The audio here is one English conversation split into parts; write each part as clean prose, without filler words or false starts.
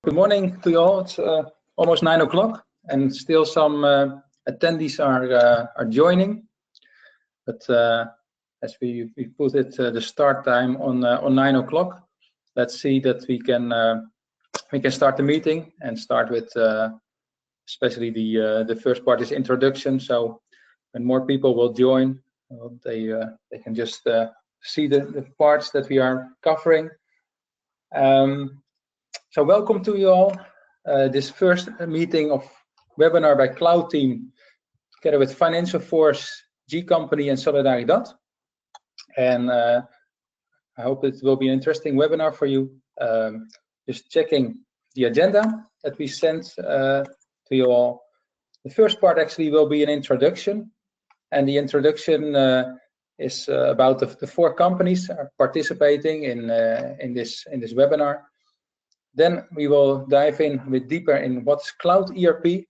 Good morning to you all. It's almost 9 o'clock, and still some attendees are joining. But as we put it, the start time on 9 o'clock. Let's see that we can start the meeting and start with especially the first part is introduction. So when more people will join, they can just see the parts that we are covering. So welcome to you all. This first meeting of webinar by Cloudteam, together with FinancialForce, G Company, and Solidaridad. And I hope it will be an interesting webinar for you. Just checking the agenda that we sent to you all. The first part actually will be an introduction, and the introduction is about the 4 companies are participating in this webinar. Then we will dive in a bit deeper in what's Cloud ERP,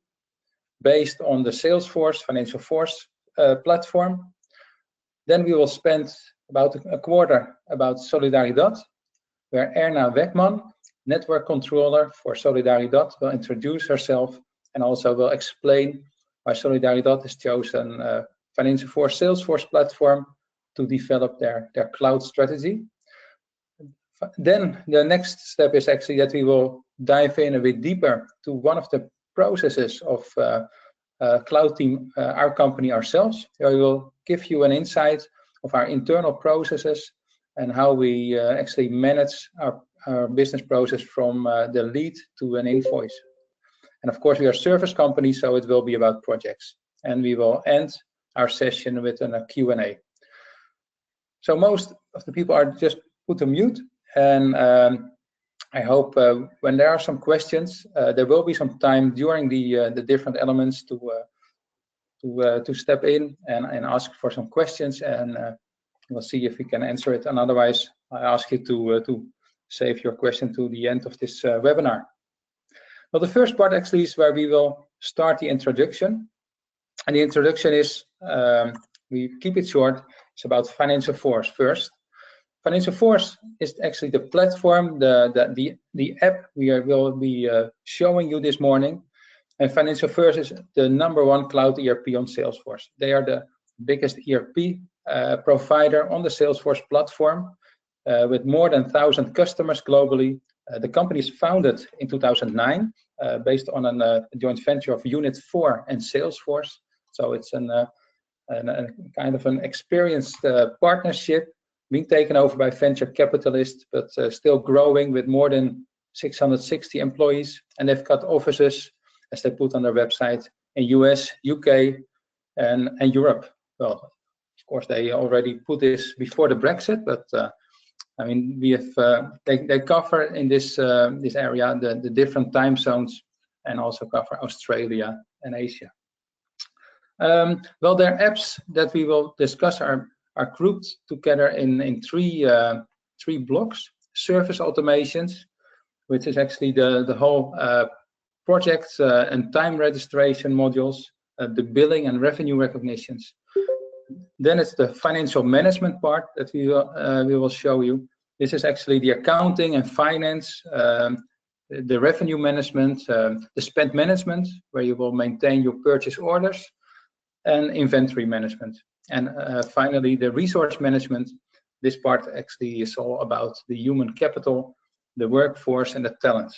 based on the Salesforce, FinancialForce platform. Then we will spend about a quarter about Solidaridad, where Erna Wegman, network controller for Solidaridad, will introduce herself and also will explain why Solidaridad has chosen FinancialForce Salesforce platform to develop their cloud strategy. Then the next step is actually that we will dive in a bit deeper to one of the processes of Cloudteam, our company ourselves. We will give you an insight of our internal processes and how we actually manage our business process from the lead to an invoice. And of course, we are a service company, so it will be about projects. And we will end our session with a Q&A. So most of the people are just put on mute. And I hope when there are some questions, there will be some time during the different elements to step in and ask for some questions, and we'll see if we can answer it. And otherwise, I ask you to save your question to the end of this webinar. Well, the first part actually is where we will start the introduction, and the introduction is we keep it short. It's about FinancialForce first. FinancialForce is actually the platform, the app we will be showing you this morning. And FinancialForce is the #1 cloud ERP on Salesforce. They are the biggest ERP provider on the Salesforce platform with more than 1,000 customers globally. The company is founded in 2009 based on a joint venture of Unit 4 and Salesforce. So it's a kind of an experienced partnership, being taken over by venture capitalists, but still growing with more than 660 employees. And they've got offices, as they put on their website, in US, UK, and Europe. Well, of course, they already put this before the Brexit, but I mean, we have they cover in this area the different time zones, and also cover Australia and Asia. Well, their apps that we will discuss are grouped together in three blocks: service automations, which is actually the whole project and time registration modules, the billing and revenue recognitions. Then it's the financial management part that we will show you. This is actually the accounting and finance, the revenue management, the spend management, where you will maintain your purchase orders, and inventory management. And finally, the resource management. This part actually is all about the human capital, the workforce, and the talents.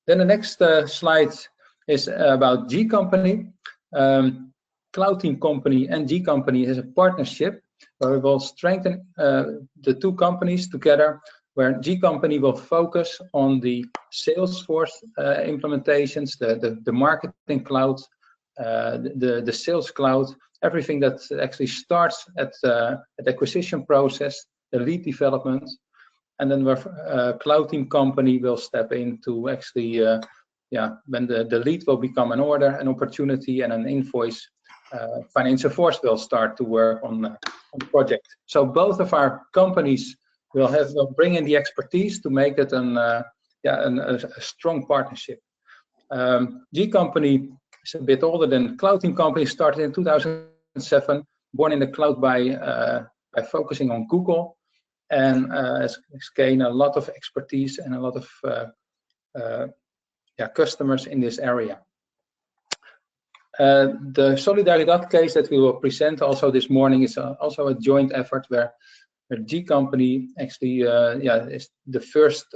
Then the next slide is about G Company. Cloudteam Company and G Company is a partnership where we will strengthen the 2 companies together, where G Company will focus on the Salesforce implementations, the marketing cloud, the sales cloud, everything that actually starts at the acquisition process, the lead development, and then where Cloudteam Company will step in to actually, when the lead will become an order, an opportunity, and an invoice, FinancialForce will start to work on the project. So both of our companies will bring in the expertise to make it a strong partnership. G Company is a bit older than Cloudteam Company, started in 2007, born in the cloud by focusing on Google, and has gained a lot of expertise and a lot of customers in this area. The Solidaridad case that we will present also this morning is also a joint effort where the G company actually is the first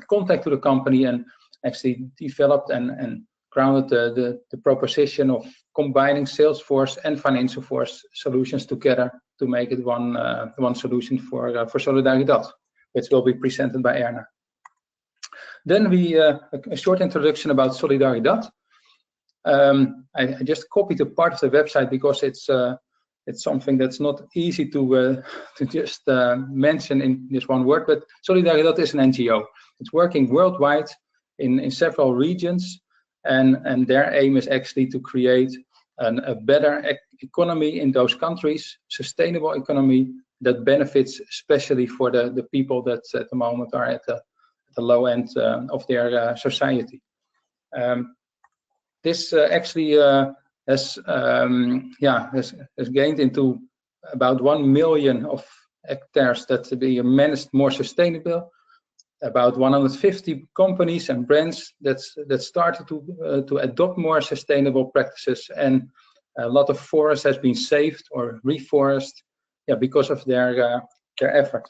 contact to the company and actually developed and grounded the proposition of combining Salesforce and FinancialForce solutions together to make it one solution for Solidaridad, which will be presented by Erna. Then a short introduction about Solidaridad. I just copied a part of the website because it's something that's not easy to just mention in this one word. But Solidaridad is an NGO. It's working worldwide in several regions, and their aim is actually to create a better economy in those countries, sustainable economy that benefits especially for the people that at the moment are at the low end of their society. This actually has gained into about 1 million of hectares that be managed more sustainable. About 150 companies and brands that started to adopt more sustainable practices, and a lot of forest has been saved or reforested, because of their effort.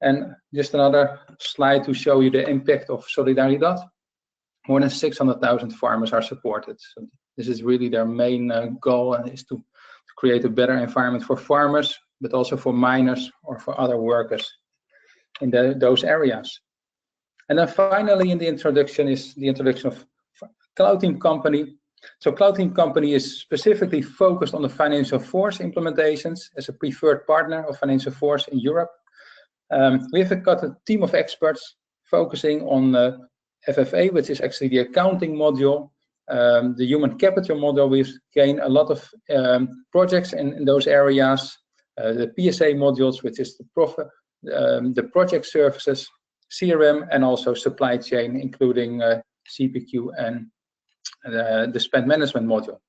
And just another slide to show you the impact of Solidaridad. More than 600,000 farmers are supported. So this is really their main goal, and is to create a better environment for farmers, but also for miners or for other workers in those areas. And then finally in the introduction is the introduction of Cloudteam company. So Cloudteam company is specifically focused on the FinancialForce implementations as a preferred partner of FinancialForce in Europe. We have got a team of experts focusing on FFA, which is actually the accounting module, the human capital module. We've gained a lot of projects in those areas, the PSA modules, which is the project services, CRM, and also supply chain, including CPQ and the spend management module.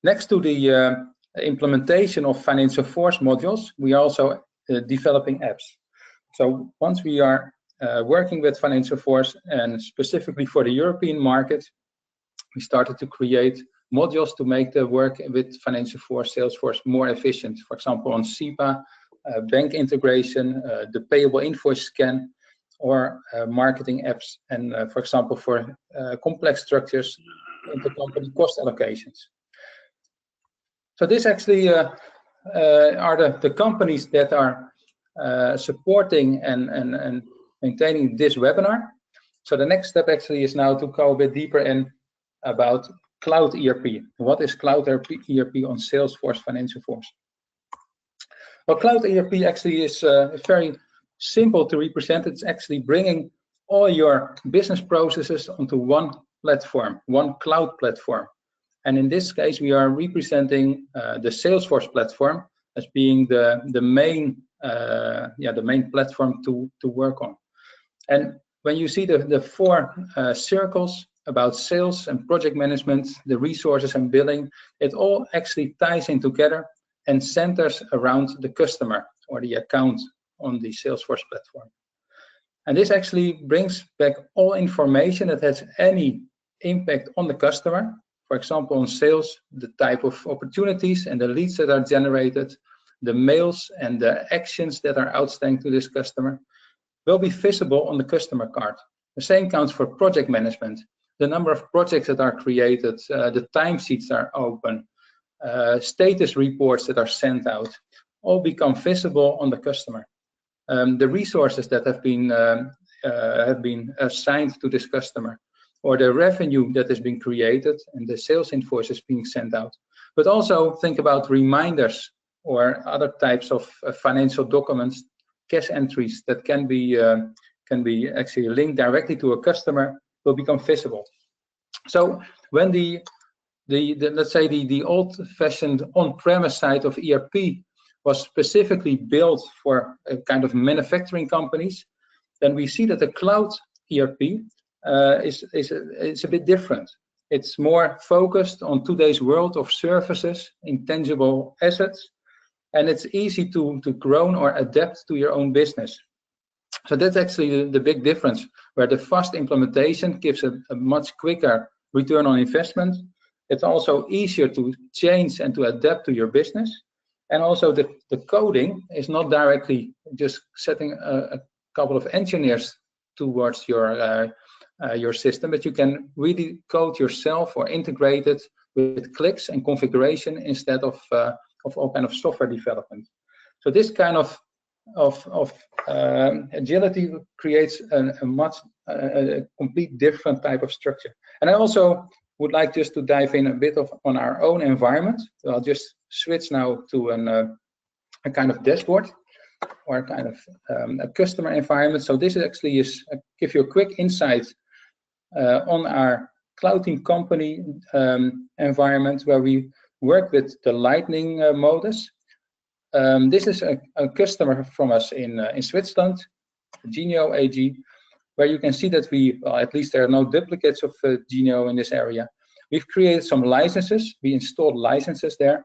Next to the implementation of FinancialForce modules, we are also developing apps. So once we are working with FinancialForce, and specifically for the European market, we started to create modules to make the work with FinancialForce, Salesforce more efficient. For example, on SEPA, bank integration, the payable invoice scan, or marketing apps, and for example, for complex structures, intercompany cost allocations. So this actually are the companies that are supporting and maintaining this webinar. So the next step actually is now to go a bit deeper in about Cloud ERP. What is Cloud ERP on Salesforce FinancialForce? Well, Cloud ERP actually is very simple to represent. It's actually bringing all your business processes onto one platform, one cloud platform. And in this case, we are representing the Salesforce platform as being the main platform to work on. And when you see the four circles about sales and project management, the resources and billing, it all actually ties in together and centers around the customer or the account on the Salesforce platform. And this actually brings back all information that has any impact on the customer. For example, on sales, the type of opportunities and the leads that are generated, the mails and the actions that are outstanding to this customer will be visible on the customer card. The same counts for project management. The number of projects that are created, the timesheets that are open, status reports that are sent out, all become visible on the customer. The resources that have been assigned to this customer, or the revenue that has been created and the sales invoices being sent out. But also think about reminders or other types of financial documents, cash entries that can be actually linked directly to a customer will become visible. So when let's say the old-fashioned on-premise side of ERP was specifically built for a kind of manufacturing companies, then we see that the cloud ERP is a bit different. It's more focused on today's world of services, intangible assets, and it's easy to grow or adapt to your own business. So that's actually the big difference, where the fast implementation gives a much quicker return on investment. It's also easier to change and to adapt to your business. And also the coding is not directly just setting a couple of engineers towards your system, but you can really code yourself or integrate it with clicks and configuration instead of all kind of software development. So this kind of agility creates a complete different type of structure. And I also would like just to dive in a bit on our own environment. So I'll just switch now to a kind of dashboard or a kind of a customer environment. So this actually is give you a quick insight on our Cloudteam company environment, where we work with the Lightning modus. This is a customer from us in Switzerland, Genio AG, where you can see that at least there are no duplicates of Genio in this area. We've created some licenses. We installed licenses there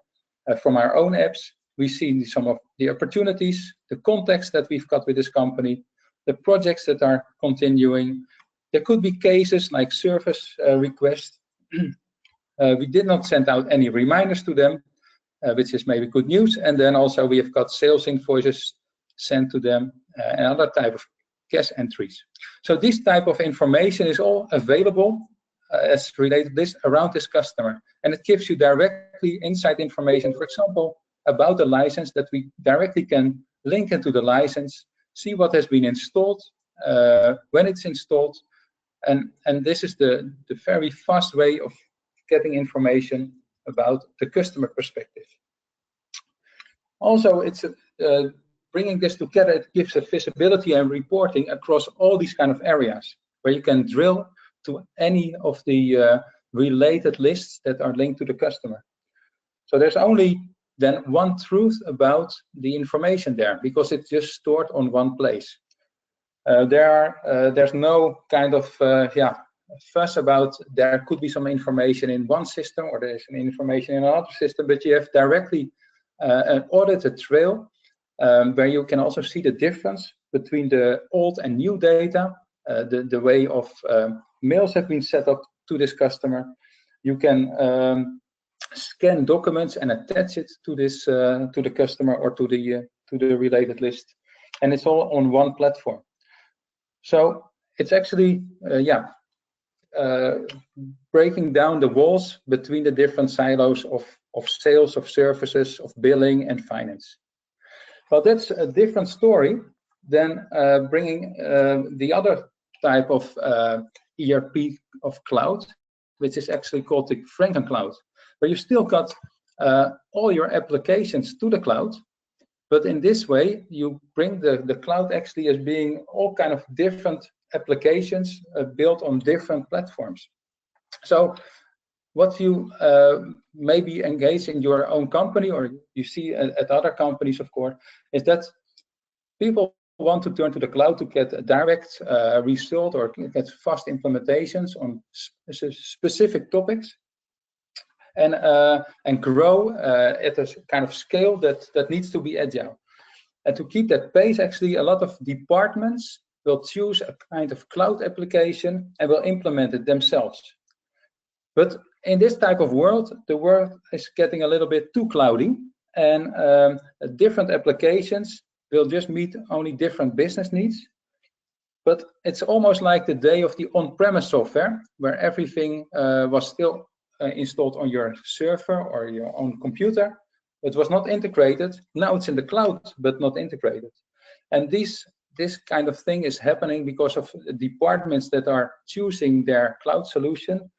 from our own apps. We see some of the opportunities, the context that we've got with this company, the projects that are continuing. There could be cases like service requests. We did not send out any reminders to them, which is maybe good news. And then also we have got sales invoices sent to them and other type of cash entries. So this type of information is all available as related this around this customer, and it gives you directly inside information, for example, about the license, that we directly can link into the license, see what has been installed, when it's installed, and this is the very fast way of getting information about the customer perspective. Also, it's bringing this together, it gives a visibility and reporting across all these kind of areas, where you can drill to any of the related lists that are linked to the customer. So there's only then one truth about the information there, because it's just stored on one place. There's no kind of fuss about there could be some information in one system or there's some information in another system, but you have directly an audited trail where you can also see the difference between the old and new data, the way of mails have been set up to this customer. You can scan documents and attach it to this to the customer or to the related list, and it's all on one platform. So it's actually breaking down the walls between the different silos of sales, of services, of billing and finance. Well, that's a different story than bringing the other type of ERP of cloud, which is actually called the FrankenCloud, where you still got all your applications to the cloud, but in this way you bring the cloud actually as being all kind of different applications built on different platforms. So what you maybe engage in your own company, or you see at other companies, of course, is that people want to turn to the cloud to get a direct result or get fast implementations on specific topics, and grow at a kind of scale that needs to be agile. And to keep that pace, actually, a lot of departments will choose a kind of cloud application and will implement it themselves. But in this type of world, the world is getting a little bit too cloudy, and different applications will just meet only different business needs. But it's almost like the day of the on-premise software, where everything was still installed on your server or your own computer. It was not integrated. Now it's in the cloud, but not integrated. And this kind of thing is happening because of departments that are choosing their cloud solution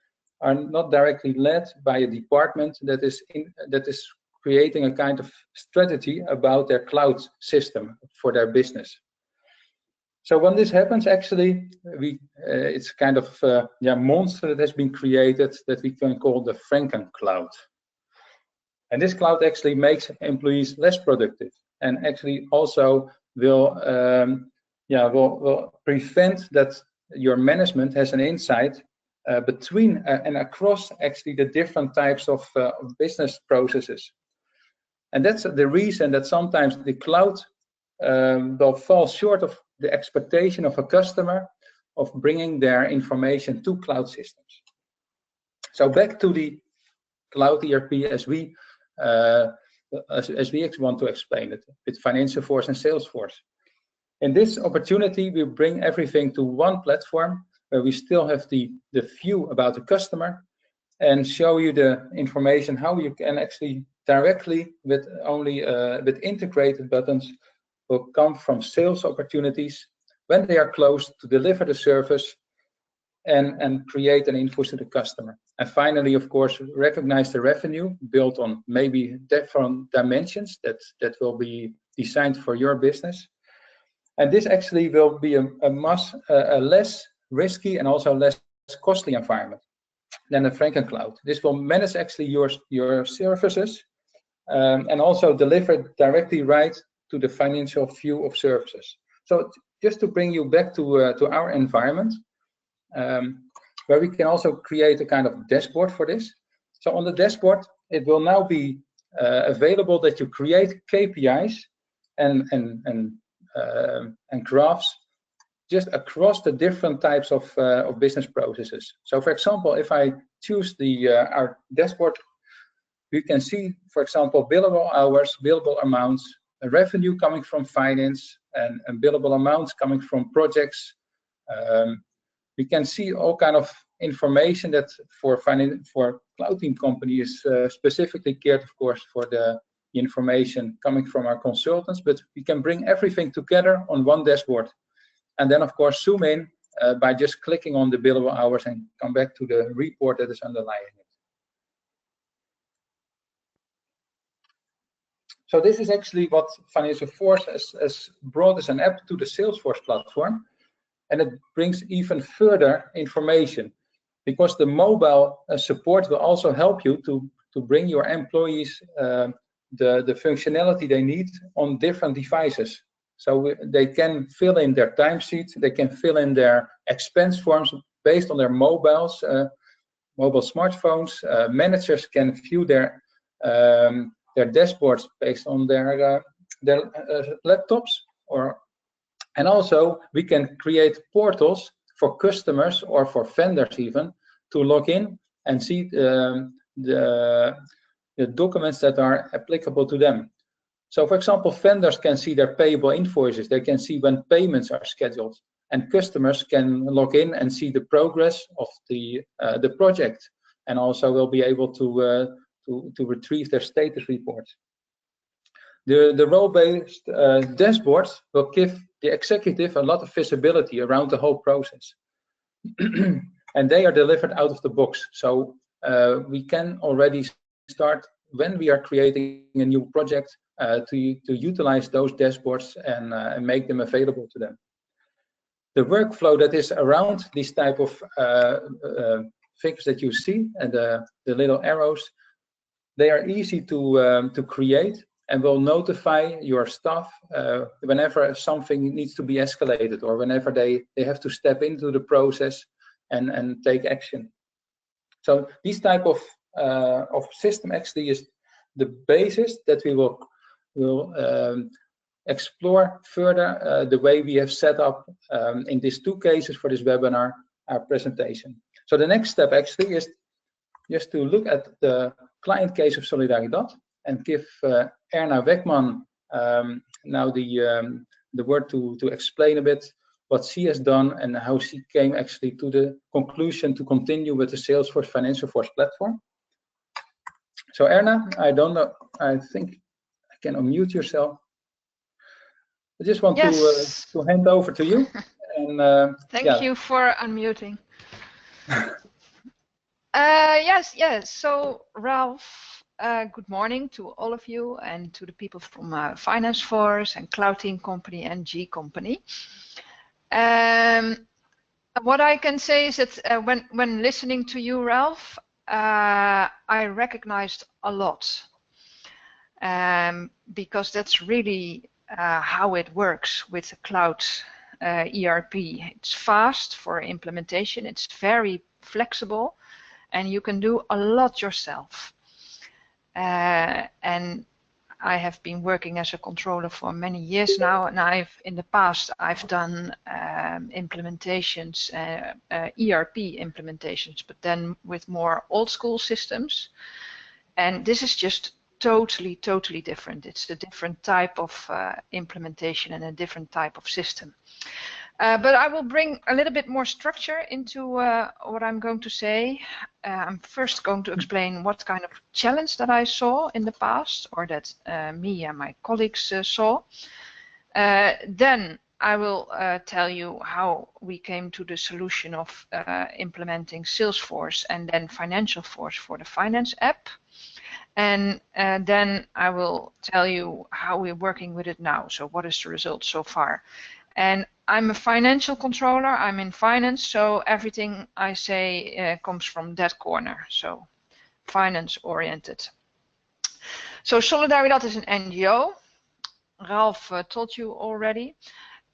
are not directly led by a department that is creating a kind of strategy about their cloud system for their business. So when this happens, actually, it's kind of monster that has been created that we can call the FrankenCloud. And this cloud actually makes employees less productive, and actually also will prevent that your management has an insight between and across actually the different types of business processes. And that's the reason that sometimes the cloud will fall short of the expectation of a customer of bringing their information to cloud systems. So back to the cloud ERP as we want to explain it with FinancialForce and Salesforce. In this opportunity, we bring everything to one platform where we still have the view about the customer and show you the information how you can actually directly with only with integrated buttons will come from sales opportunities when they are closed to deliver the service and create an invoice to the customer. And finally, of course, recognize the revenue built on maybe different dimensions that will be designed for your business. And this actually will be a less risky and also less costly environment than the Franken Cloud. This will manage actually your services and also deliver directly right to the financial view of services. So just to bring you back to our environment, where we can also create a kind of dashboard for this. So on the dashboard, it will now be available that you create KPIs and graphs just across the different types of business processes. So for example, if I choose our dashboard, we can see, for example, billable hours, billable amounts, revenue coming from finance, and billable amounts coming from projects. We can see all kind of information that for Cloudteam company is specifically geared, of course, for the information coming from our consultants, but we can bring everything together on one dashboard. And then, of course, zoom in by just clicking on the billable hours and come back to the report that is underlying it. So this is actually what FinancialForce has brought as an app to the Salesforce platform. And it brings even further information because the mobile support will also help you to bring your employees the functionality they need on different devices. So they can fill in their timesheets, they can fill in their expense forms based on their mobiles, mobile smartphones. Managers can view their dashboards based on their laptops, and also we can create portals for customers or for vendors even to log in and see the documents that are applicable to them. So for example, vendors can see their payable invoices, they can see when payments are scheduled, and customers can log in and see the progress of the project, and also will be able to retrieve their status reports. The role-based dashboards will give the executive a lot of visibility around the whole process. And they are delivered out of the box. So we can already start when we are creating a new project to utilize those dashboards and make them available to them. The workflow that is around these type of figures that you see and the little arrows, they are easy to create and will notify your staff whenever something needs to be escalated or whenever they have to step into the process and take action. So this type of system actually is the basis that we will explore further the way we have set up in these two cases for this webinar, our presentation. So the next step actually is just to look at the client case of Solidaridad and give Erna Weckman now the word to explain a bit what she has done and how she came actually to the conclusion to continue with the Salesforce FinancialForce platform. So Erna, I don't know, I think I can unmute yourself. I just want to hand over to you. And thank you for unmuting. Yes. So Ralph, good morning to all of you and to the people from FinancialForce and Cloudteam company and G company. What I can say is that when listening to you, Ralph, I recognized a lot because that's really how it works with the cloud ERP. It's fast for implementation, it's very flexible, and you can do a lot yourself. And I have been working as a controller for many years now, and in the past I've done implementations, ERP implementations, but then with more old school systems. And this is just totally different. It's a different type of implementation and a different type of system. But I will bring a little bit more structure into what I'm going to say. I'm first going to explain what kind of challenge that I saw in the past, or that me and my colleagues saw. Then I will tell you how we came to the solution of implementing Salesforce and then FinancialForce for the finance app. And then I will tell you how we're working with it now. So what is the result so far? And I'm a financial controller, I'm in finance, so everything I say comes from that corner, so finance oriented. So Solidaridad is an NGO, Ralph told you already,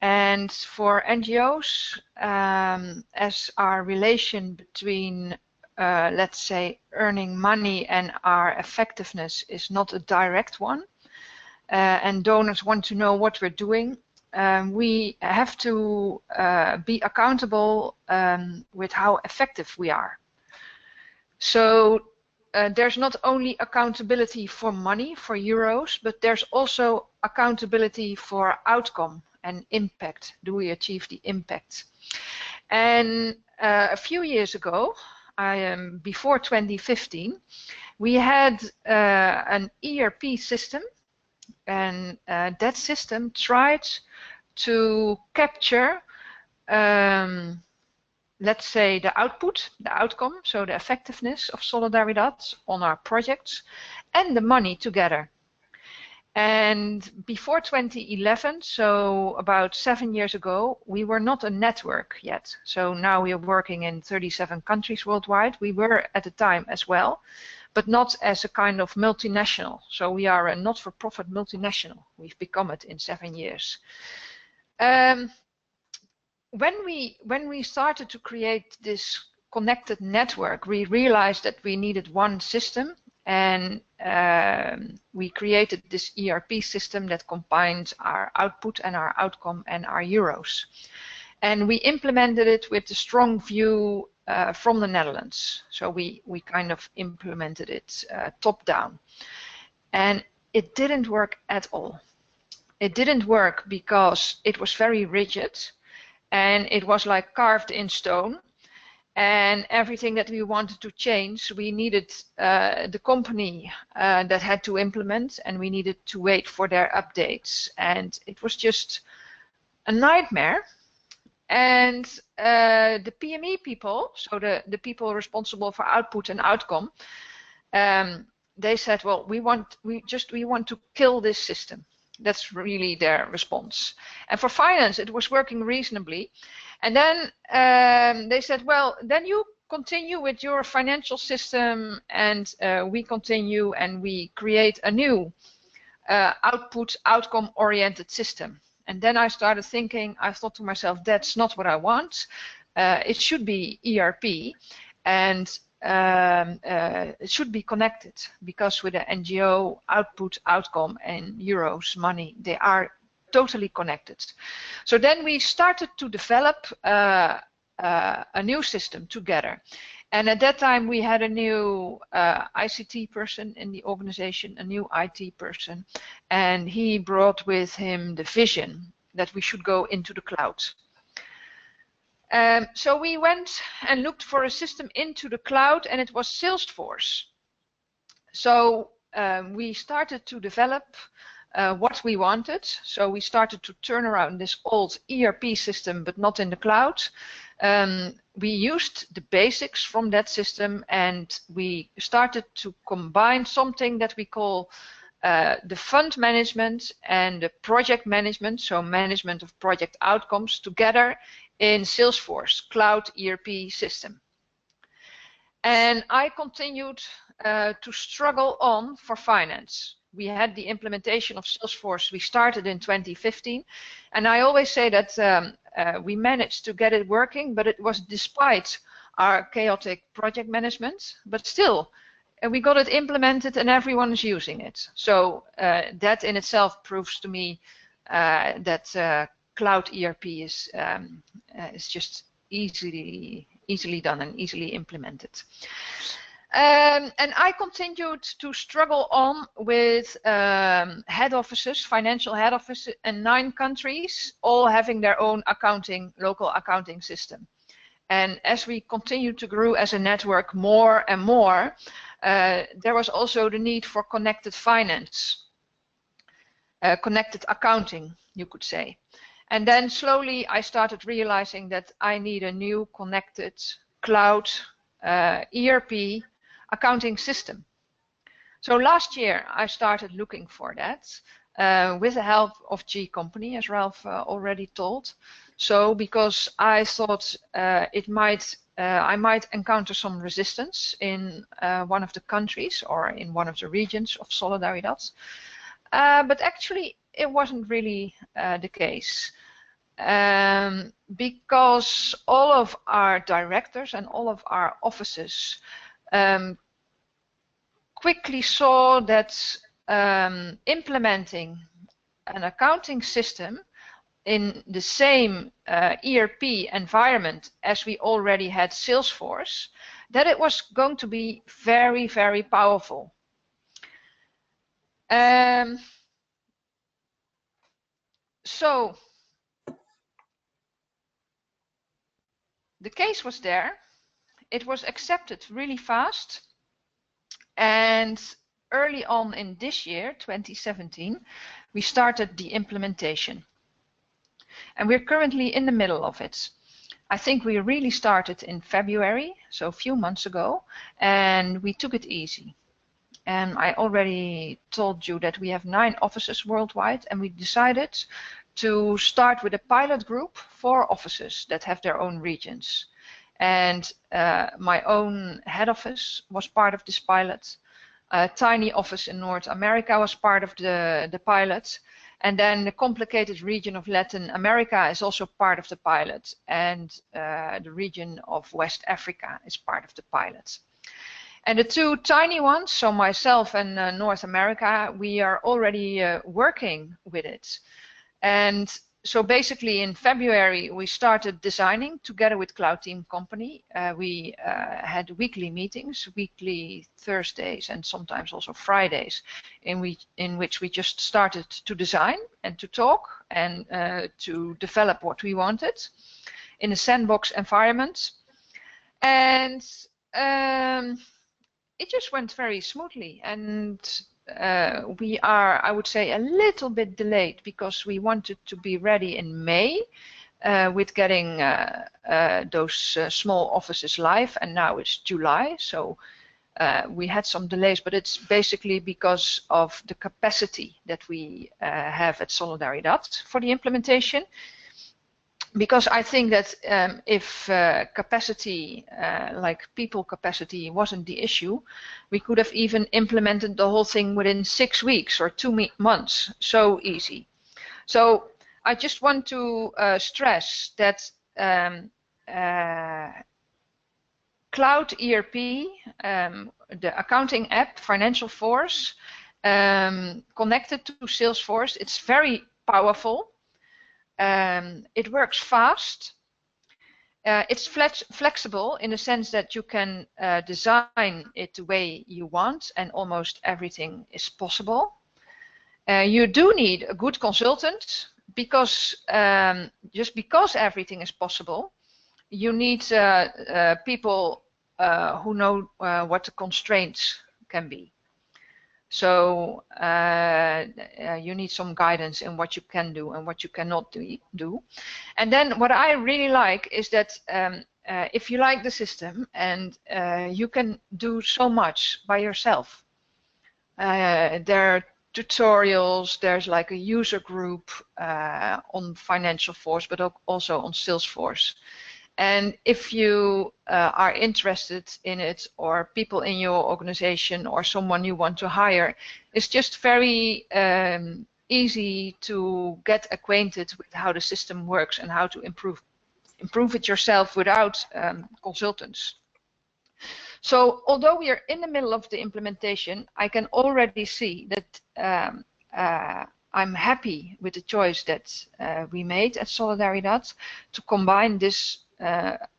and for NGOs, as our relation between, let's say, earning money and our effectiveness is not a direct one, and donors want to know what we're doing, we have to be accountable with how effective we are. So there's not only accountability for money, for euros, but there's also accountability for outcome and impact. Do we achieve the impact? And a few years ago, before 2015, we had an ERP system, and that system tried to capture, let's say, the output, the outcome, so the effectiveness of Solidaridad on our projects and the money together. And before 2011, so about 7 years ago, we were not a network yet. So now we are working in 37 countries worldwide. We were at the time as well, but not as a kind of multinational. So we are a not-for-profit multinational. We've become it in 7 years. When we started to create this connected network, we realized that we needed one system, and we created this ERP system that combines our output and our outcome and our euros. And we implemented it with a strong view from the Netherlands. So we kind of implemented it top down. And it didn't work at all. It didn't work because it was very rigid and it was like carved in stone. And everything that we wanted to change, we needed the company that had to implement, and we needed to wait for their updates. And it was just a nightmare. And the PME people, so the people responsible for output and outcome, they said, well, we want to kill this system. That's really their response. And for finance, it was working reasonably. And then they said, well, then you continue with your financial system, and we continue and we create a new output outcome oriented system. And then I started thinking, I thought to myself, that's not what I want. It should be ERP, and it should be connected, because with the NGO, output, outcome, and euros, money, they are totally connected. So then we started to develop a new system together. And at that time, we had a new ICT person in the organization, a new IT person, and he brought with him the vision that we should go into the cloud. So we went and looked for a system into the cloud, and it was Salesforce. So we started to develop what we wanted. So we started to turn around this old ERP system, but not in the cloud. We used the basics from that system, and we started to combine something that we call the fund management and the project management, so management of project outcomes, together in Salesforce Cloud ERP system. And I continued to struggle on for finance. We had the implementation of Salesforce. We started in 2015, and I always say that we managed to get it working, but it was despite our chaotic project management. But still, we got it implemented and everyone is using it. So that in itself proves to me that cloud ERP is just easily done and easily implemented. And I continued to struggle on with head offices, financial head offices in 9 countries, all having their own local accounting system. And as we continue to grow as a network more and more, there was also the need for connected finance, connected accounting, you could say. And then slowly I started realizing that I need a new connected cloud ERP accounting system. So last year I started looking for that with the help of G Company, as Ralph already told. So because I thought I might encounter some resistance in one of the countries or in one of the regions of Solidaridad. But actually it wasn't really the case. Because all of our directors and all of our offices quickly saw that implementing an accounting system in the same ERP environment as we already had Salesforce, that it was going to be very, very powerful. So the case was there. It was accepted really fast. And early on in this year, 2017, we started the implementation. And we're currently in the middle of it. I think we really started in February, so a few months ago, and we took it easy. And I already told you that we have 9 offices worldwide, and we decided to start with a pilot group, 4 offices that have their own regions. And my own head office was part of this pilot. A tiny office in North America was part of the pilot. And then the complicated region of Latin America is also part of the pilot. And the region of West Africa is part of the pilot. And the 2 tiny ones, so myself and North America, we are already working with it. And so basically in February we started designing together with Cloudteam company. We had weekly meetings, weekly Thursdays and sometimes also Fridays, in which we just started to design and to talk and to develop what we wanted in a sandbox environment. And it just went very smoothly. And we are, I would say, a little bit delayed because we wanted to be ready in May with getting those small offices live, and now it's July, so we had some delays, but it's basically because of the capacity that we have at Solidaridad for the implementation. Because I think that if capacity, like people capacity, wasn't the issue, we could have even implemented the whole thing within 6 weeks or 2 months. So easy. So I just want to stress that Cloud ERP, the accounting app, FinancialForce, connected to Salesforce, it's very powerful. It works fast. It's flexible in the sense that you can design it the way you want, and almost everything is possible. You do need a good consultant because just because everything is possible, you need people who know what the constraints can be. So you need some guidance in what you can do and what you cannot do. And then what I really like is that if you like the system and you can do so much by yourself. There are tutorials, there's like a user group on FinancialForce, but also on Salesforce. And if you are interested in it, or people in your organization or someone you want to hire, it's just very easy to get acquainted with how the system works and how to improve it yourself without consultants. So although we are in the middle of the implementation, I can already see that I'm happy with the choice that we made at Solidaridad to combine this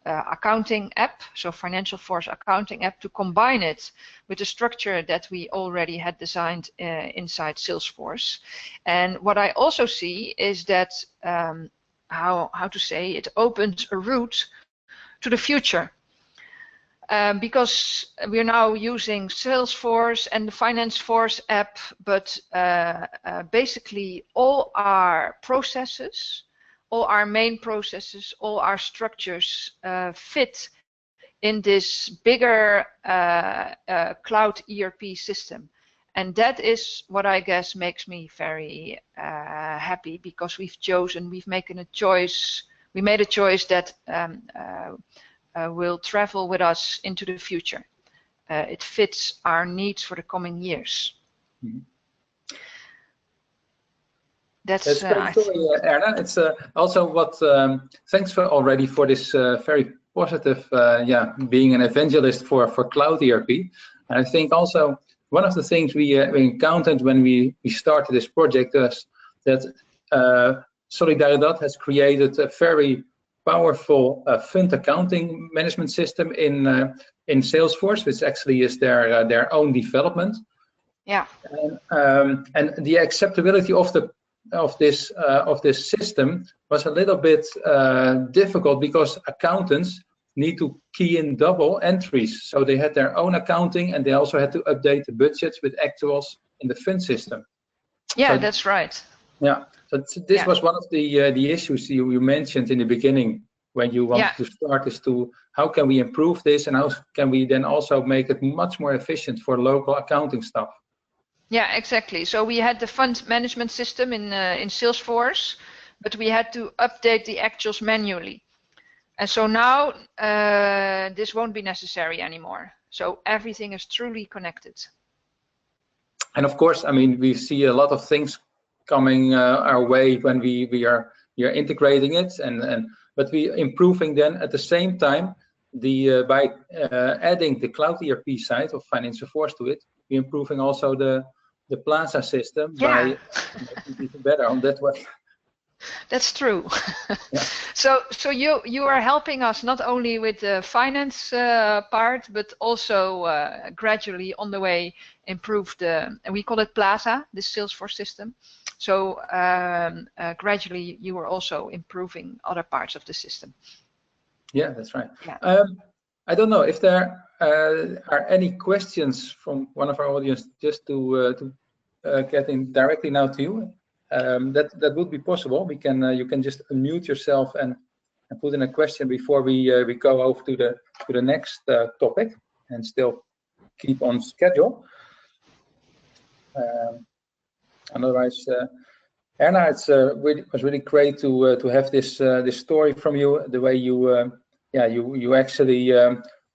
accounting app, so FinancialForce accounting app, to combine it with the structure that we already had designed inside Salesforce. And what I also see is that, how to say, it opens a route to the future. Because we're now using Salesforce and the FinancialForce app, but basically all our processes, all our main processes, all our structures fit in this bigger cloud ERP system. And that is what I guess makes me very happy, because we made a choice that will travel with us into the future. It fits our needs for the coming years. Mm-hmm. That's a great story, Erna. It's also what. Thanks already for this very positive, being an evangelist for cloud ERP. And I think also one of the things we encountered when we started this project is that Solidaridad has created a very powerful fund accounting management system in Salesforce, which actually is their own development. Yeah. And the acceptability of this system was a little bit difficult, because accountants need to key in double entries. So they had their own accounting, and they also had to update the budgets with actuals in the fund system. Yeah, so, that's right. Yeah. So this was one of the issues you mentioned in the beginning when you wanted to start, is to how can we improve this, and how can we then also make it much more efficient for local accounting staff. Yeah, exactly. So we had the fund management system in Salesforce, but we had to update the actuals manually. And so now this won't be necessary anymore. So everything is truly connected. And of course, I mean, we see a lot of things coming our way when we are integrating it, but we improving then at the same time by adding the cloud ERP side of FinancialForce to it. We're improving also the Plaza system by making it even better on that way. That's true. Yeah. So you are helping us not only with the finance part, but also gradually on the way improve and we call it Plaza, this Salesforce system. So gradually you are also improving other parts of the system. Yeah, that's right. Yeah. I don't know if there are any questions from one of our audience, just to get in directly now to you. That would be possible. We can you can just unmute yourself and put in a question before we go over to the next topic, and still keep on schedule. Otherwise, Erna, it was really great to have this story from you. The way you actually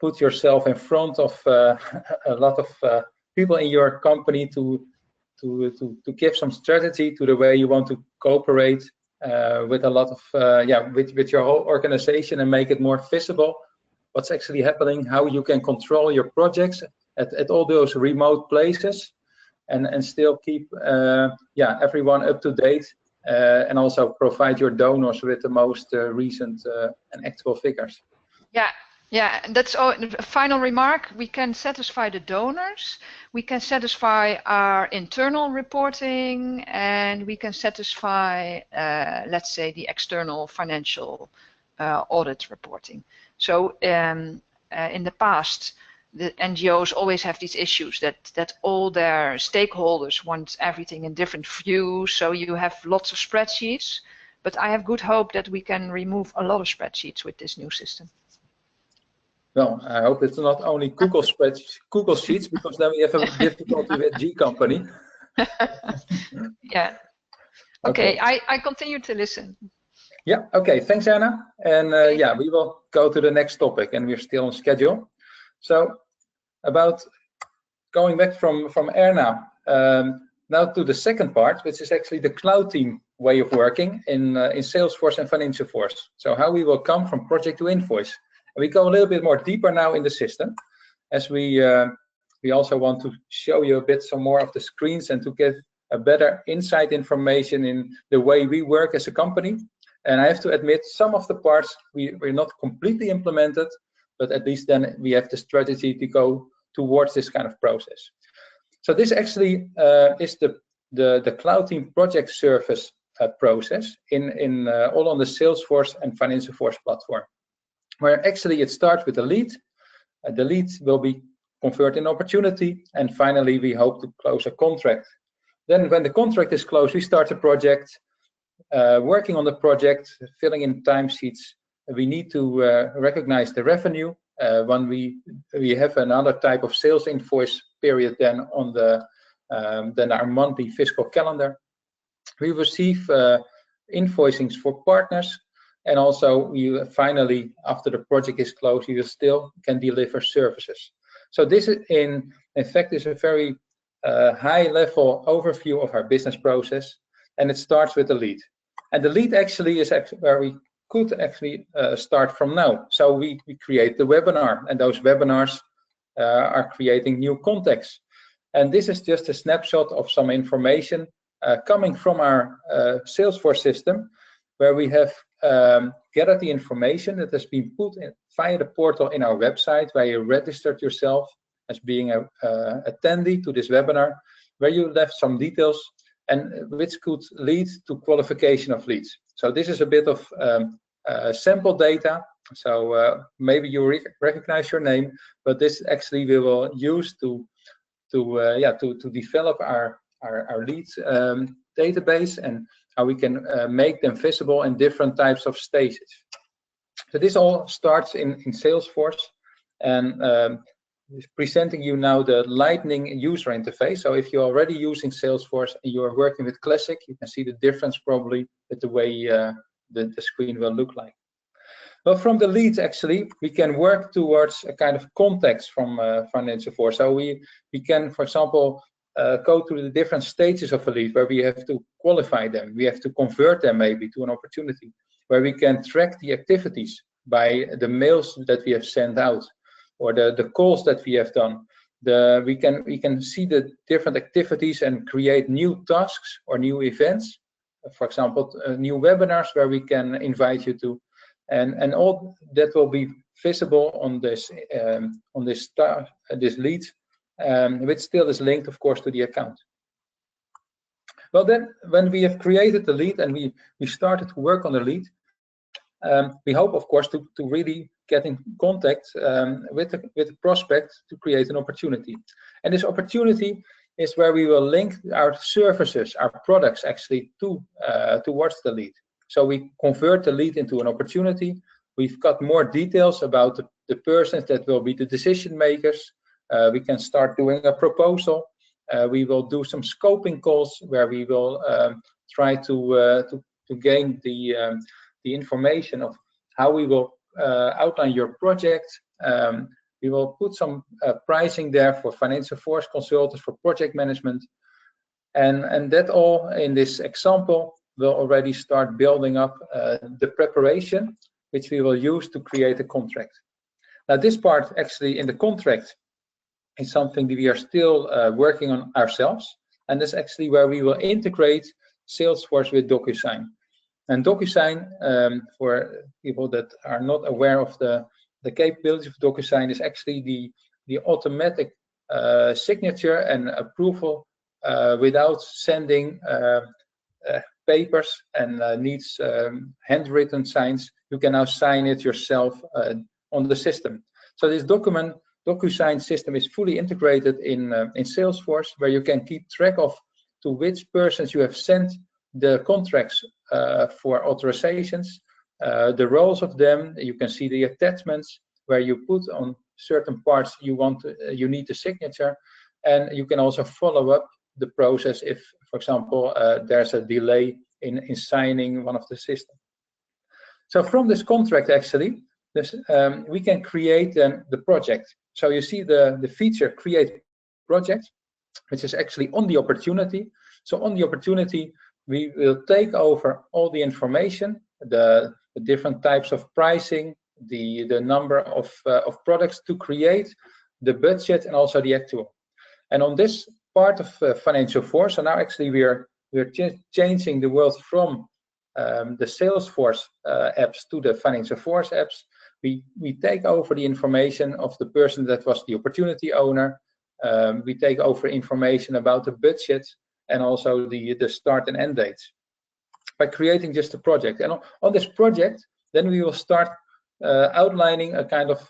put yourself in front of a lot of people in your company to give some strategy to the way you want to cooperate with a lot of with your whole organization, and make it more visible what's actually happening, how you can control your projects at all those remote places, and still keep everyone up to date, and also provide your donors with the most recent and actual figures. Yeah, that's all. Final remark, we can satisfy the donors, we can satisfy our internal reporting, and we can satisfy, let's say, the external financial audit reporting. So in the past, the NGOs always have these issues that all their stakeholders want everything in different views, so you have lots of spreadsheets, but I have good hope that we can remove a lot of spreadsheets with this new system. Well, I hope it's not only Google Sheets, because then we have a difficulty with G Company. Yeah. Okay. I continue to listen. Yeah. Okay. Thanks, Anna. And we will go to the next topic, and we're still on schedule. So, about going back from Erna, now to the second part, which is actually the Cloudteam way of working in Salesforce and FinancialForce. So how we will come from project to invoice. We go a little bit more deeper now in the system. as we also want to show you a bit some more of the screens and to get a better insight information in the way we work as a company. And I have to admit, some of the parts we're not completely implemented, but at least then we have the strategy to go towards this kind of process. So this actually is the Cloudteam project service process in all on the Salesforce and FinancialForce platform, where actually it starts with a lead. The lead will be converted in opportunity, and finally we hope to close a contract. Then when the contract is closed, we start a project, working on the project, filling in timesheets. We need to recognize the revenue when we have another type of sales invoice period than on the than our monthly fiscal calendar. We receive invoicings for partners, and also we finally, after the project is closed, we still can deliver services. So this is in fact is a very high level overview of our business process, and it starts with the lead. And the lead actually is where we could actually start from now. So we create the webinar, and those webinars are creating new contacts. And this is just a snapshot of some information coming from our Salesforce system, where we have gathered the information that has been put in via the portal in our website, where you registered yourself as being a attendee to this webinar, where you left some details and which could lead to qualification of leads. So this is a bit of sample data. So maybe you recognize your name, but this actually we will use to develop our leads database and how we can make them visible in different types of stages. So this all starts in Salesforce, and presenting you now the Lightning user interface. So if you're already using Salesforce and you're working with Classic, you can see the difference probably with the way the screen will look like. Well, from the leads, actually, we can work towards a kind of context from FinancialForce. So we can, for example, go through the different stages of a lead, where we have to qualify them. We have to convert them maybe to an opportunity, where we can track the activities by the mails that we have sent out, or the calls that we have done. We can see the different activities and create new tasks or new events. For example, new webinars where we can invite you to, and all that will be visible on this lead, which still is linked, of course, to the account. Well, then when we have created the lead and we started to work on the lead, we hope, of course, to really get in contact with the prospect to create an opportunity. And this opportunity is where we will link our services, our products, actually towards the lead. So we convert the lead into an opportunity. We've got more details about the persons that will be the decision makers. We can start doing a proposal. We will do some scoping calls where we will try to gain the information of how we will outline your project. We will put some pricing there for FinancialForce consultants, for project management, and that all in this example will already start building up the preparation, which we will use to create a contract. Now, this part actually in the contract is something that we are still working on ourselves, and that's actually where we will integrate Salesforce with DocuSign. And DocuSign, for people that are not aware of the capabilities of DocuSign, is actually the automatic signature and approval without sending papers and needs handwritten signs. You can now sign it yourself on the system. So this DocuSign system is fully integrated in Salesforce, where you can keep track of to which persons you have sent the contracts for authorizations, the roles of them. You can see the attachments where you put on certain parts you need the signature, and you can also follow up the process if, for example, there's a delay in signing one of the systems. So from this contract, actually, we can create the project. So you see the feature create project, which is actually on the opportunity. So on the opportunity, we will take over all the information, the different types of pricing, the number of products to create the budget, and also the actual. And on this part of FinancialForce, so now actually we're changing the world from the Salesforce apps to the FinancialForce apps. We take over the information of the person that was the opportunity owner. We take over information about the budget and also the start and end dates by creating just a project. And on this project, then we will start outlining a kind of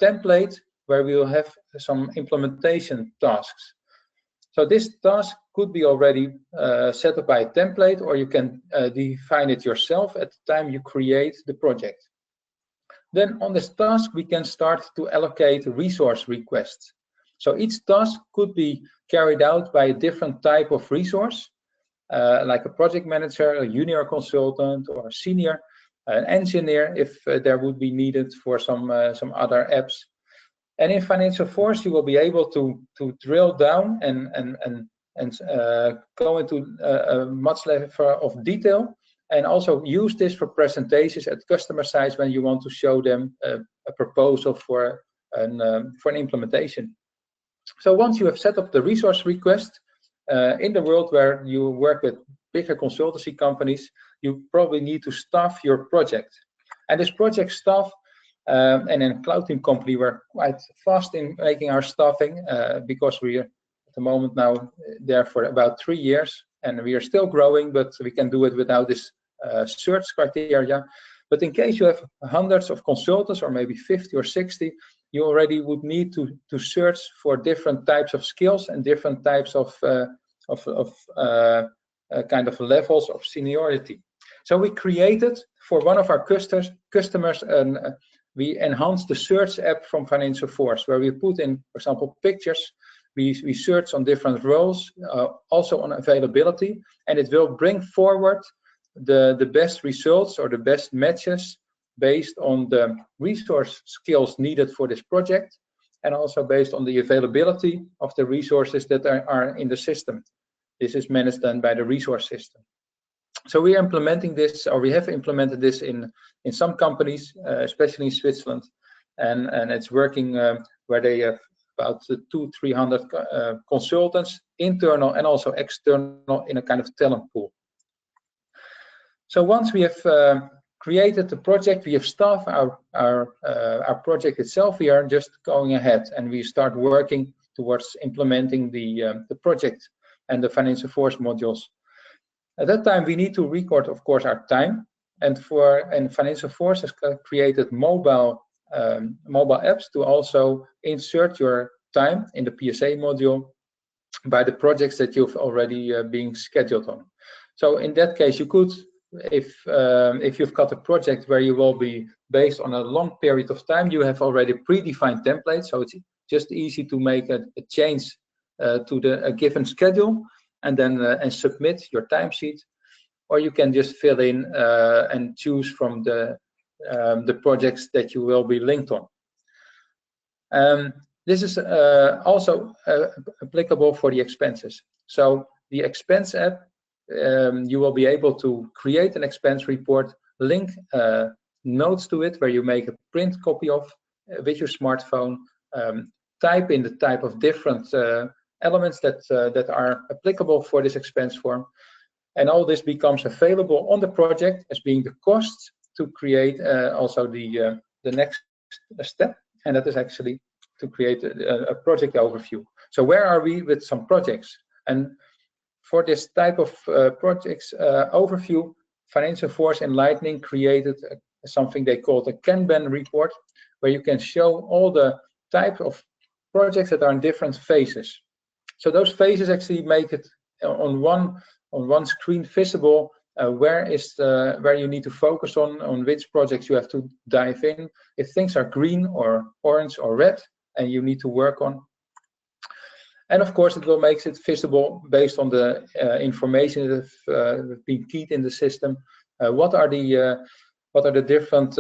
template where we will have some implementation tasks. So this task could be already set up by a template, or you can define it yourself at the time you create the project. Then on this task, we can start to allocate resource requests. So each task could be carried out by a different type of resource, like a project manager, a junior consultant, or a senior, an engineer, if there would be needed for some other apps. And in FinancialForce, you will be able to drill down and go into a much level of detail, and also use this for presentations at customer sites when you want to show them a proposal for an implementation. So once you have set up the resource request, in the world where you work with bigger consultancy companies, you probably need to staff your project. And this project staff, and in Cloudteam company, we're quite fast in making our staffing because we are at the moment now there for about 3 years, and we are still growing, but we can do it without this search criteria. But in case you have hundreds of consultants, or maybe 50 or 60, you already would need to search for different types of skills and different types of kind of levels of seniority. So we created for one of our customers, we enhanced the search app from FinancialForce, where we put in, for example, pictures. We search on different roles, also on availability, and it will bring forward the best results or the best matches based on the resource skills needed for this project, and also based on the availability of the resources that are in the system. This is managed then by the resource system. So we are implementing this, or we have implemented this in some companies, especially in Switzerland, and it's working where they have about 200-300 consultants, internal and also external, in a kind of talent pool. So once we have created the project, we have staffed our project itself, we are just going ahead and we start working towards implementing the project and the FinancialForce modules. At that time, we need to record, of course, our time, and FinancialForce has created mobile apps to also insert your time in the PSA module by the projects that you've already been scheduled on. So in that case, you could, if you've got a project where you will be based on a long period of time, you have already predefined templates, so it's just easy to make a change to a given schedule, and then and submit your timesheet, or you can just fill in and choose from the projects that you will be linked on. This is also applicable for the expenses. So the expense app, you will be able to create an expense report, link notes to it where you make a print copy of with your smartphone, type in the type of different elements that are applicable for this expense form, and all this becomes available on the project as being the costs to create also the next step, and that is actually to create a project overview. So where are we with some projects? And for this type of projects overview, FinancialForce Enlightening created something they called a Kanban report, where you can show all the types of projects that are in different phases. So those phases actually make it on one screen visible where you need to focus on which projects you have to dive in, if things are green or orange or red and you need to work on. And of course, it will make it visible based on the information that have been keyed in the system. What are the different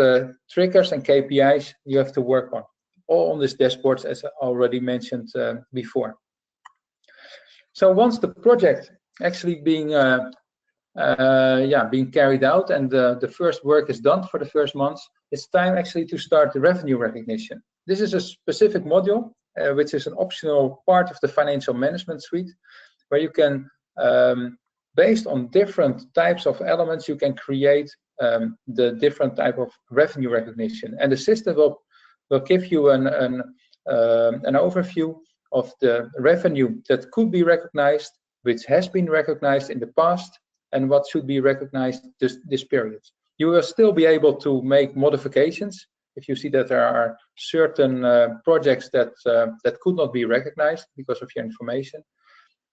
triggers and KPIs you have to work on? All on this dashboard, as I already mentioned before. So once the project actually being carried out and the first work is done for the first months, it's time actually to start the revenue recognition. This is a specific module which is an optional part of the financial management suite, where you can, based on different types of elements, you can create the different type of revenue recognition. And the system will give you an overview of the revenue that could be recognized, which has been recognized in the past, and what should be recognized this period. You will still be able to make modifications if you see that there are certain projects that could not be recognized because of your information.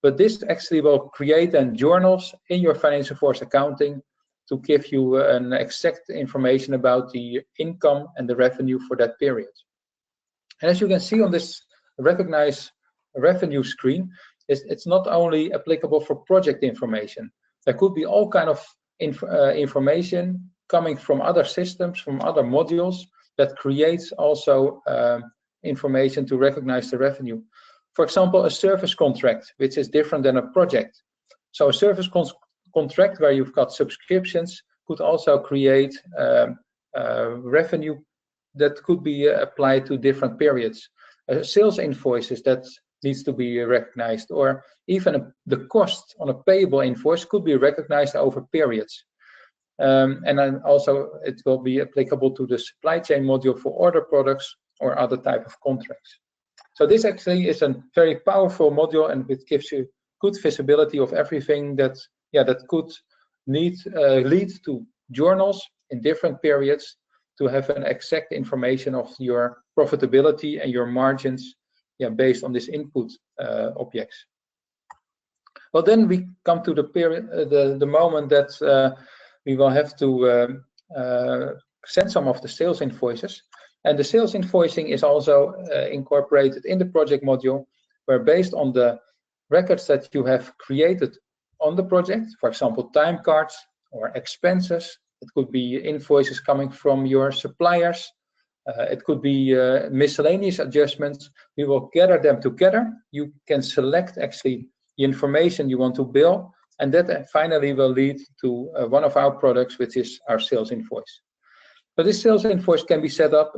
But this actually will create then journals in your FinancialForce accounting to give you an exact information about the income and the revenue for that period. And as you can see on this recognize revenue screen, it's not only applicable for project information. There could be all kind of information coming from other systems, from other modules, that creates also information to recognize the revenue. For example, a service contract, which is different than a project. So a service contract where you've got subscriptions could also create revenue that could be applied to different periods. Sales invoices that needs to be recognized, or even the cost on a payable invoice could be recognized over periods. And then also it will be applicable to the supply chain module for order products or other type of contracts. So this actually is a very powerful module, and it gives you good visibility of everything that could lead to journals in different periods to have an exact information of your profitability and your margins, based on this input objects. Well, then we come to the period, the moment that we will have to send some of the sales invoices. And the sales invoicing is also incorporated in the project module, where based on the records that you have created on the project, for example, time cards or expenses, it could be invoices coming from your suppliers, it could be miscellaneous adjustments. We will gather them together. You can select actually the information you want to bill, and that finally will lead to one of our products, which is our sales invoice. So this sales invoice can be set up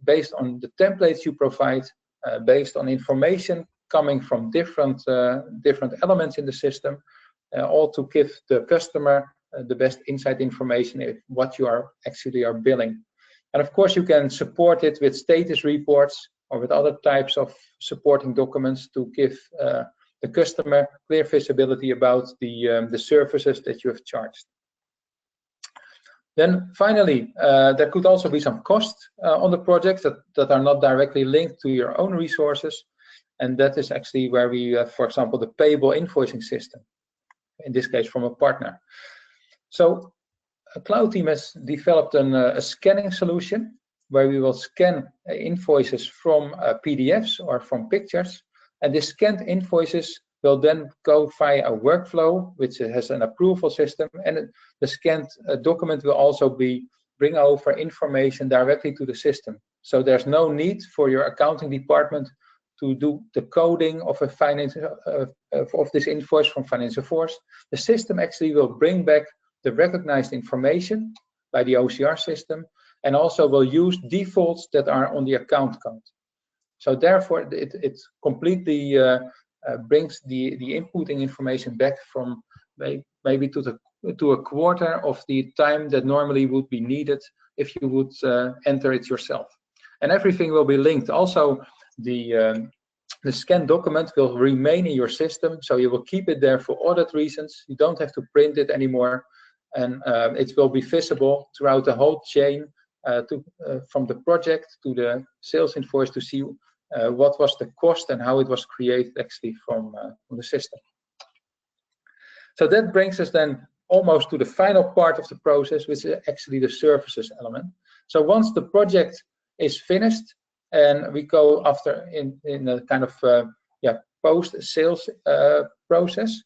based on the templates you provide, based on information coming from different elements in the system, all to give the customer the best insight information of what you are actually billing. And of course, you can support it with status reports or with other types of supporting documents to give the customer clear visibility about the services that you have charged. Then finally, there could also be some costs on the project that are not directly linked to your own resources. And that is actually where we have, for example, the payable invoicing system, in this case from a partner. So Cloudteam has developed a scanning solution where we will scan invoices from PDFs or from pictures. And the scanned invoices will then go via a workflow, which has an approval system. And the scanned document will also bring over information directly to the system. So there's no need for your accounting department to do the coding of of this invoice from FinancialForce. The system actually will bring back the recognized information by the OCR system, and also will use defaults that are on the account code. So therefore, it completely brings the inputting information back from maybe to a quarter of the time that normally would be needed if you would enter it yourself. And everything will be linked. Also, the scanned document will remain in your system, so you will keep it there for audit reasons. You don't have to print it anymore, and it will be visible throughout the whole chain, from the project to the sales invoice, to see what was the cost and how it was created actually from the system. So that brings us then almost to the final part of the process, which is actually the services element. So once the project is finished and we go after in a kind of post-sales process,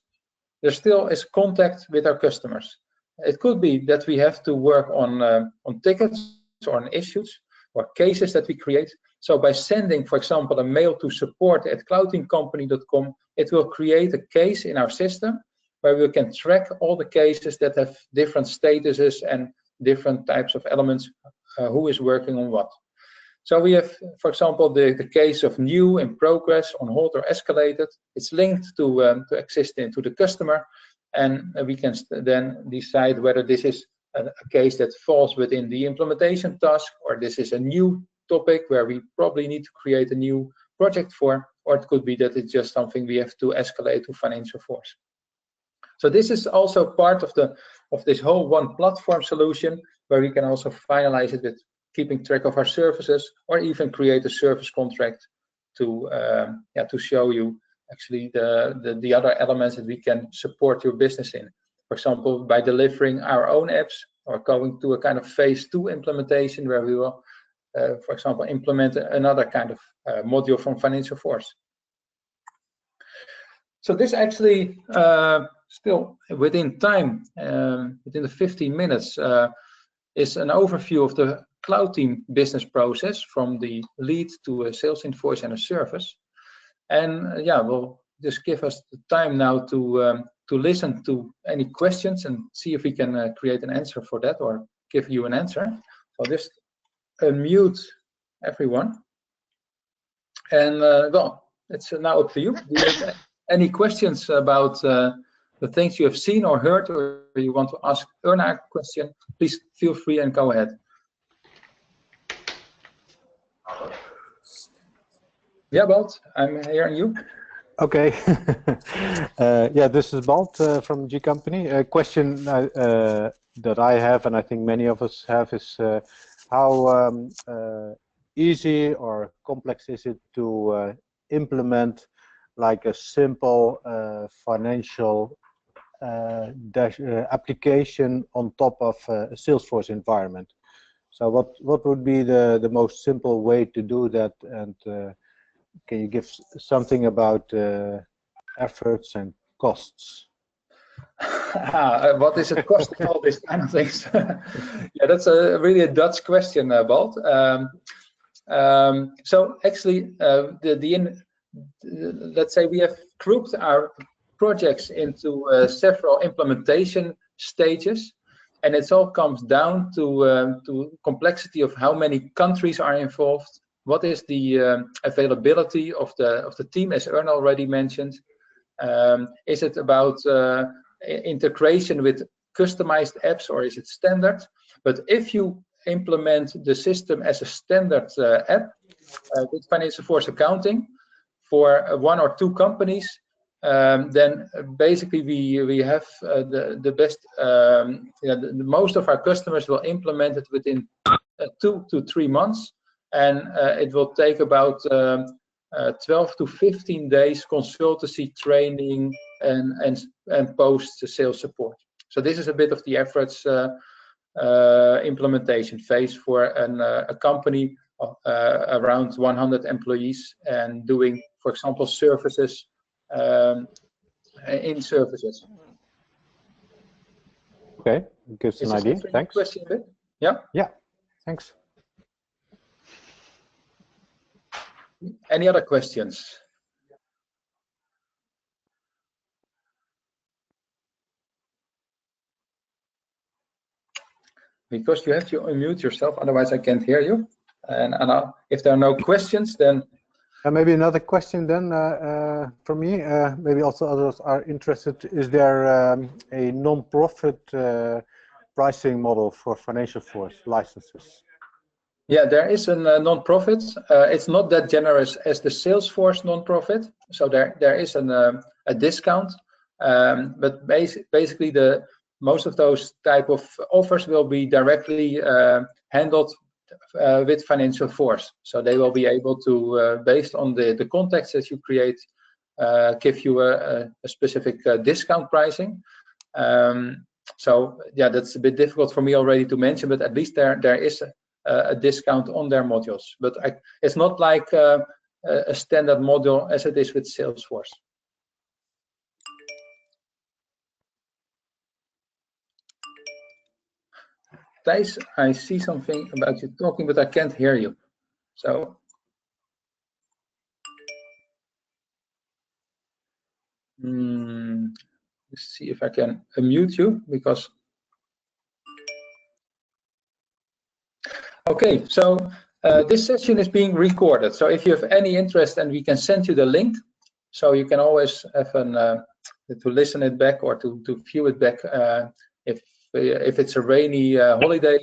there still is contact with our customers. It could be that we have to work on tickets or on issues or cases that we create. So by sending, for example, a mail to support@cloudteamcompany.com, it will create a case in our system where we can track all the cases that have different statuses and different types of elements, who is working on what. So we have, for example, the case of new, in progress, on hold, or escalated. It's linked to existing to the customer, and we can then decide whether this is a case that falls within the implementation task, or this is a new topic where we probably need to create a new project for, or it could be that it's just something we have to escalate to FinancialForce. So this is also part of this whole one platform solution, where we can also finalize it with keeping track of our services, or even create a service contract to show you actually the other elements that we can support your business in. For example, by delivering our own apps, or going to a kind of phase 2 implementation, where we will, for example, implement another kind of module from FinancialForce. So this actually still within time, within the 15 minutes, is an overview of the Cloudteam business process, from the lead to a sales invoice and a service. And we'll just give us the time now to listen to any questions and see if we can create an answer for that, or give you an answer. So just unmute everyone. And well, it's now up to you. Do you have any questions about the things you have seen or heard, or you want to ask Erna a question? Please feel free and go ahead. Yeah, Balt, I'm hearing you. Okay. This is Balt from G Company. A question that I have, and I think many of us have, is how easy or complex is it to implement like a simple financial application on top of a Salesforce environment? So what would be the most simple way to do that, and can you give something about efforts and costs? What is it costing all these kind of things? Yeah, that's really a Dutch question, Balt. So actually, let's say we have grouped our projects into several implementation stages, and it all comes down to complexity of how many countries are involved. What is the availability of the team, as Erna already mentioned? Is it about integration with customized apps, or is it standard? But if you implement the system as a standard app with FinancialForce accounting for 1 or 2 companies, then basically we have the best. Most of our customers will implement it within 2 to 3 months. And it will take about 12 to 15 days consultancy, training, and post-sales support. So this is a bit of the average implementation phase for a company of around 100 employees, and doing, for example, services in services. Okay, gives an idea. Thanks. Question a bit? Yeah. Yeah. Thanks. Any other questions? Because you have to unmute yourself, otherwise I can't hear you. And if there are no questions, then maybe another question then for me. Maybe also others are interested. Is there a non-profit pricing model for FinancialForce licenses? Yeah, there is a non-profit. It's not that generous as the Salesforce non-profit, so there is a discount. But basically, most of those type of offers will be directly handled with FinancialForce. So they will be able to, based on the context that you create, give you a specific discount pricing. So yeah, that's a bit difficult for me already to mention, but at least there is a discount on their modules, but it's not like a standard module as it is with Salesforce. Thijs, I see something about you talking, but I can't hear you. So let's see if I can unmute you, because okay, so This session is being recorded, so if you have any interest, and we can send you the link, so you can always have to listen it back or to view it back if it's a rainy holiday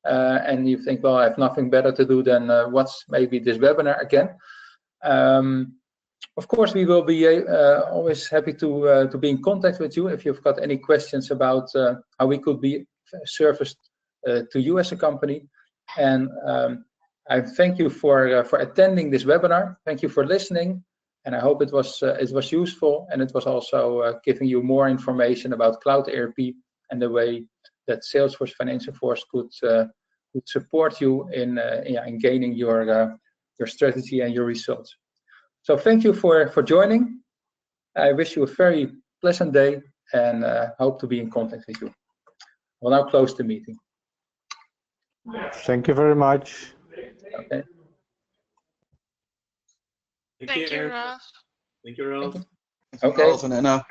and you think, well, I have nothing better to do than watch maybe this webinar again. Of course, we will be always happy to be in contact with you if you've got any questions about how we could be serviced to you as a company. And I thank you for attending this webinar. Thank you for listening, and I hope it was useful, and it was also giving you more information about Cloud ERP and the way that Salesforce FinancialForce could support you in gaining your strategy and your results. So thank you for joining. I wish you a very pleasant day, and hope to be in contact with you. We'll now close the meeting. Thank you very much. Okay. Thank you, Ralph. Okay. Vanessa.